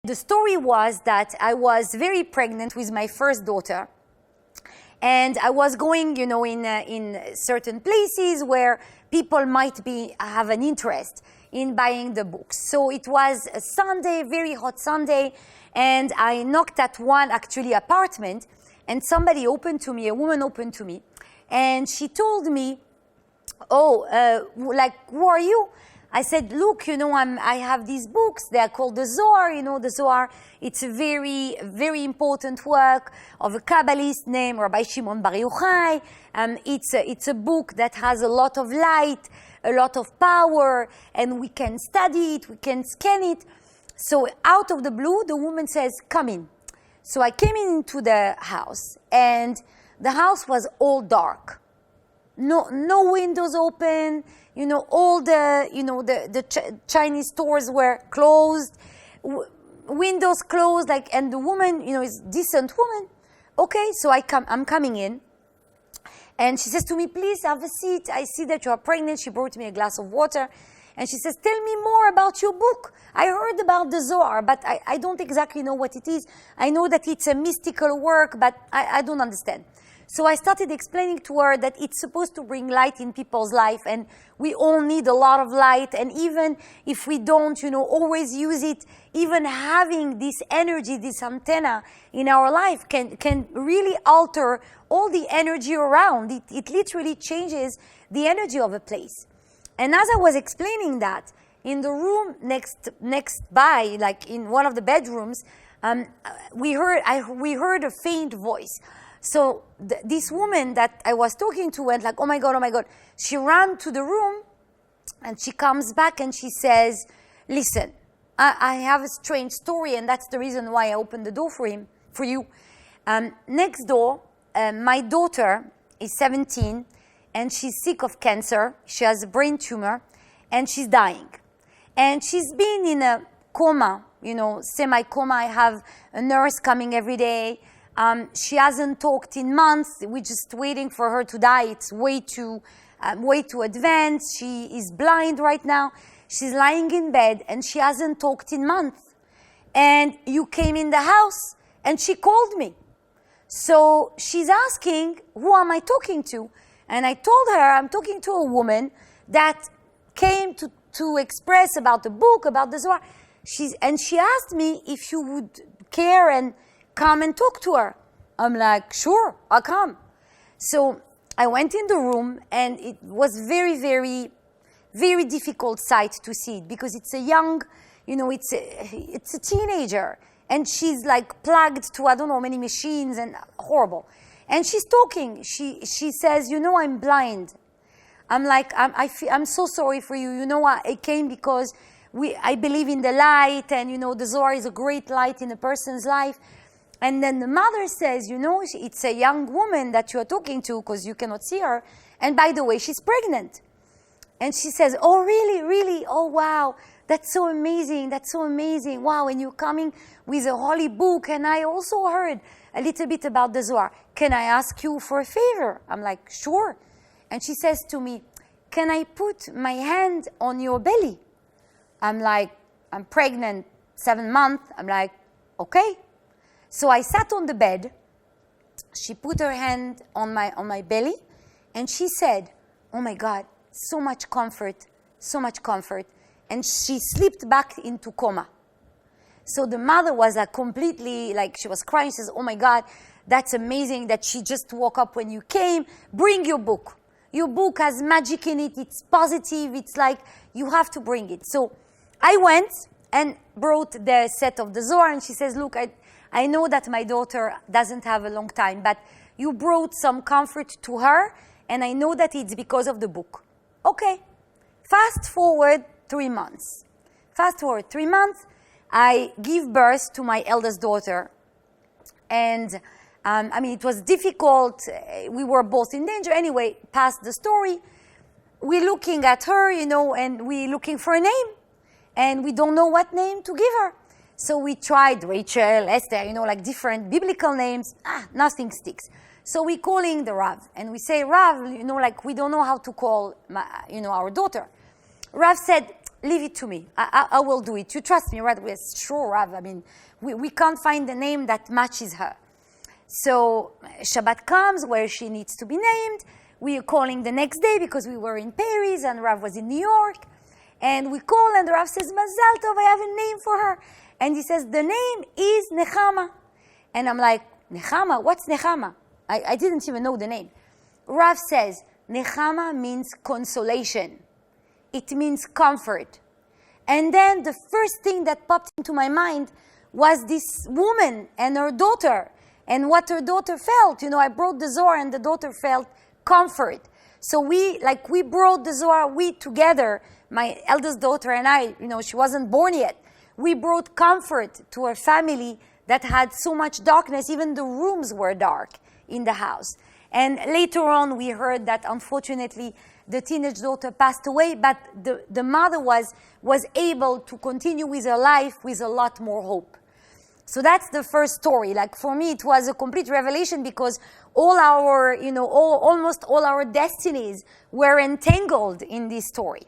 The story was that I was very pregnant with my first daughter. And I was going, in certain places where people might have an interest in buying the books. So it was a Sunday, very hot Sunday, and I knocked at one apartment, and somebody opened to me, a woman opened to me, and she told me, who are you? I said, look, I have these books. They are called the Zoar. The Zoar, it's a very, very important work of a Kabbalist named Rabbi Shimon Bar Yochai. It's a book that has a lot of light, a lot of power, and we can study it, we can scan it. So out of the blue, the woman says, come in. So I came into the house, and the house was all dark. No windows open. All the Chinese stores were closed, windows closed, and the woman, is a decent woman. Okay, so I'm coming in, and she says to me, please have a seat. I see that you are pregnant. She brought me a glass of water, and she says, tell me more about your book. I heard about the Zoar, but I don't exactly know what it is. I know that it's a mystical work, but I don't understand. So I started explaining to her that it's supposed to bring light in people's life, and we all need a lot of light, and even if we don't, always use it, even having this energy, this antenna in our life can really alter all the energy around. It literally changes the energy of a place. And as I was explaining that, in the room next by, like in one of the bedrooms, we heard a faint voice. So this woman that I was talking to went like, oh my God. She ran to the room, and she comes back and she says, listen, I have a strange story, and that's the reason why I opened the door for you. Next door, my daughter is 17, and she's sick of cancer. She has a brain tumor, and she's dying. And she's been in a coma, semi-coma. I have a nurse coming every day. She hasn't talked in months. We're just waiting for her to die. It's way too advanced. She is blind right now. She's lying in bed, and she hasn't talked in months. And you came in the house, and she called me. So she's asking, who am I talking to? And I told her I'm talking to a woman that came to express about the book, about the Zoar. And she asked me if you would care and come and talk to her. I'm like, sure, I'll come. So I went in the room, and it was very, very, very difficult sight to see it, because it's a young, it's a teenager, and she's like plugged to I don't know many machines, and horrible. And she's talking. She says, I'm blind. I'm like, I'm so sorry for you. I came because I believe in the light, and the Zohar is a great light in a person's life. And then the mother says, it's a young woman that you are talking to, because you cannot see her. And by the way, she's pregnant. And she says, oh, really, really? Oh, wow. That's so amazing. That's so amazing. Wow, and you're coming with a holy book. And I also heard a little bit about the Zohar. Can I ask you for a favor? I'm like, sure. And she says to me, can I put my hand on your belly? I'm like, I'm pregnant 7 months. I'm like, okay. So I sat on the bed. She put her hand on my belly, and she said, oh my God, so much comfort, so much comfort. And she slipped back into coma. So the mother was completely, she was crying. She says, oh my God, that's amazing that she just woke up when you came. Bring your book. Your book has magic in it. It's positive. It's like, you have to bring it. So I went and brought the set of the Zohar, and she says, look, I know that my daughter doesn't have a long time, but you brought some comfort to her, and I know that it's because of the book. Okay. Fast forward 3 months. I give birth to my eldest daughter. And, it was difficult. We were both in danger. Anyway, past the story, we're looking at her, and we're looking for a name. And we don't know what name to give her. So we tried Rachel, Esther, different biblical names. Nothing sticks. So we're calling the Rav. And we say, Rav, we don't know how to call our daughter. Rav said, leave it to me. I will do it. You trust me, right? We're sure, Rav. I mean, we can't find the name that matches her. So Shabbat comes where she needs to be named. We are calling the next day because we were in Paris and Rav was in New York. And we call and the Rav says, Mazal Tov, I have a name for her. And he says, the name is Nechama. And I'm like, Nechama? What's Nechama? I didn't even know the name. Rav says, Nechama means consolation. It means comfort. And then the first thing that popped into my mind was this woman and her daughter and what her daughter felt. You know, I brought the Zoar and the daughter felt comfort. So we brought the Zoar, we together, my eldest daughter and I, you know, she wasn't born yet. We brought comfort to her family that had so much darkness. Even the rooms were dark in the house. And later on, we heard that unfortunately, the teenage daughter passed away, but the mother was able to continue with her life with a lot more hope. So that's the first story. Like for me, it was a complete revelation because all our, you know, almost all our destinies were entangled in this story.